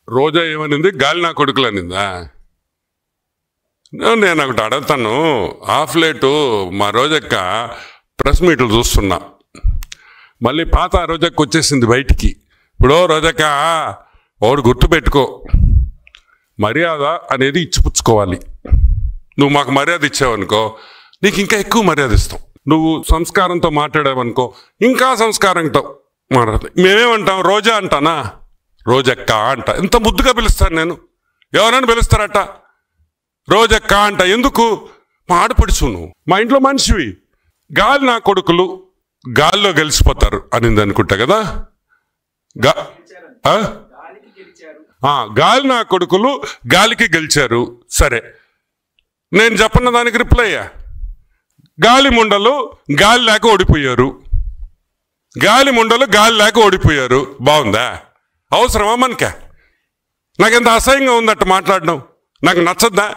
రోజా ఏమనింది? గాలి నా కొడుకులు అనిందా? నేను ఒకటి అడుగుతాను. హాఫ్ లేటు మా రోజక్క ప్రెస్ మీట్లు చూస్తున్నా, మళ్ళీ పాత రోజక్క వచ్చేసింది బయటికి. ఇప్పుడు రోజక్క ఒకటి గుర్తుపెట్టుకో, మర్యాద అనేది ఇచ్చిపుచ్చుకోవాలి. నువ్వు మాకు మర్యాద ఇచ్చావనుకో నీకు ఇంకా ఎక్కువ మర్యాద ఇస్తాం. నువ్వు సంస్కారంతో మాట్లాడావనుకో ఇంకా సంస్కారంతో మాట్లాడతావు. మేమేమంటాం? రోజా అంటానా? రోజక్క అంట. ఎంత ముద్దుగా పిలుస్తాను నేను. ఎవరైనా పిలుస్తారట రోజక్క అంట. ఎందుకు? మా ఆడపడుచు, నువ్వు మా ఇంట్లో మనిషివి. గాలి నా కొడుకులు గాల్లో గెలిచిపోతారు అనింది అనుకుంటా కదా. గాలి నా కొడుకులు గాలికి గెలిచారు. సరే, నేను చెప్పన్న దానికి రిప్లై అయ్యా. గాలి ముండలు గాలి లేక ఓడిపోయారు. గాలి ముండలు గాలి లేక ఓడిపోయారు. బాగుందా? అవసరమా మనకే? నాకెంత అసహ్యంగా ఉందట మాట్లాడడం. నాకు నచ్చద్దా?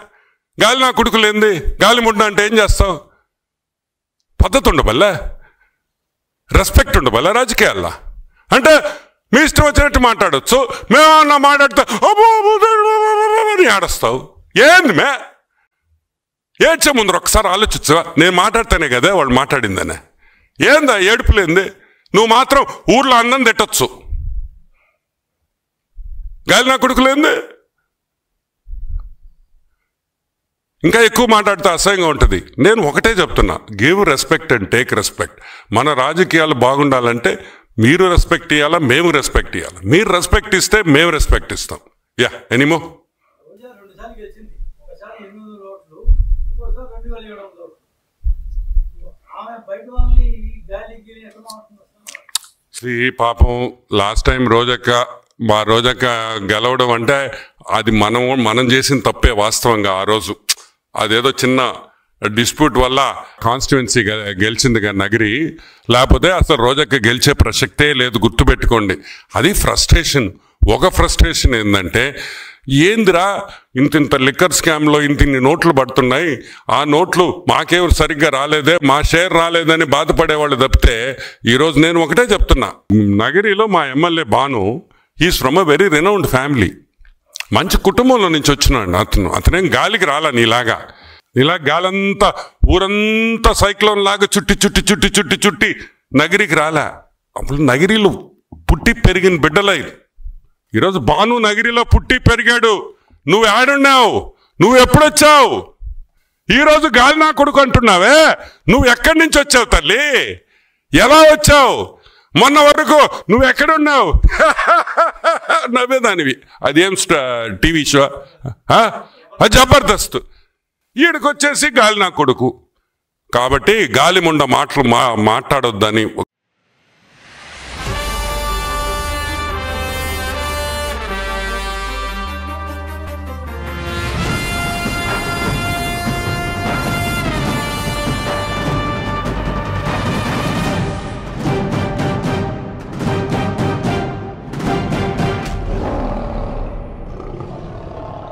గాలి నా కొడుకులు ఏంది? గాలి ముండ అంటే ఏం చేస్తావు? పద్ధతి ఉండబల్లా, రెస్పెక్ట్ ఉండబల్లా రాజకీయాల్లో. అంటే మీ ఇష్టం వచ్చినట్టు మాట్లాడచ్చు. మేమన్నా మాట్లాడితే అని ఆడస్తావు. ఏంది మే? ఏడ్చే ముందర ఒకసారి ఆలోచించవా? నేను మాట్లాడితేనే కదా వాళ్ళు మాట్లాడిందనే. ఏందా ఏడుపులేంది? నువ్వు మాత్రం ఊర్లో అన్నం తిట్టచ్చు. గాలి నా కొడుకులేంది? ఇంకా ఎక్కువ మాట్లాడితే అసహ్యంగా ఉంటుంది. నేను ఒకటే చెప్తున్నా, give respect and take respect. మన రాజకీయాలు బాగుండాలంటే మీరు రెస్పెక్ట్ ఇవ్వాలా, మేము రెస్పెక్ట్ ఇవ్వాలి. మీరు రెస్పెక్ట్ ఇస్తే మేము రెస్పెక్ట్ ఇస్తాం. యా, ఎనీమో. శ్రీ పాపం లాస్ట్ టైం మా రోజక్క గెలవడం అంటే అది మనం చేసిన తప్పే. వాస్తవంగా ఆ రోజు అదేదో చిన్న డిస్ప్యూట్ వల్ల కాన్స్టిట్యుయెన్సీ గెలిచింది కానీ నగరి, లేకపోతే అసలు రోజక్క గెలిచే ప్రసక్తే లేదు. గుర్తుపెట్టుకోండి. అది ఫ్రస్ట్రేషన్. ఒక ఫ్రస్ట్రేషన్ ఏంటంటే, ఏందిరా ఇంత లిక్కర్ స్కామ్లో ఇన్ని నోట్లు పడుతున్నాయి, ఆ నోట్లు మాకేమో సరిగ్గా రాలేదే, మా షేర్ రాలేదని బాధపడేవాళ్ళు తప్పితే, ఈరోజు నేను ఒకటే చెప్తున్నా, నగరిలో మా MLA Bhanu is from a very renowned family. మంచి కుటుంబంలో నుంచి వచ్చినాడు అతనేం గాలికి రాలా నీలాగా. ఇలా గాలంతా ఊరంతా సైక్లోన్ లాగా చుట్టి నగిరికి రాలే. అప్పుడు నగిరిలో పుట్టి పెరిగిన బిడ్డలై. ఈరోజు బాను నగిరిలో పుట్టి పెరిగాడు. నువ్వు ఆడున్నావు, నువ్వు ఎప్పుడొచ్చావు? ఈరోజు గాలి నా కొడుకు అంటున్నావే, నువ్వు ఎక్కడి నుంచి వచ్చావు తల్లి? ఎలా వచ్చావు? మొన్న వరకు నువ్వు ఎక్కడున్నావు? నవ్వేదానివి. అదేం టీవీ షో? జబర్దస్త్. ఈడికొచ్చేసి గాలి నా కొడుకు. కాబట్టి గాలి ముండ మాటలు మాట్లాడొద్దని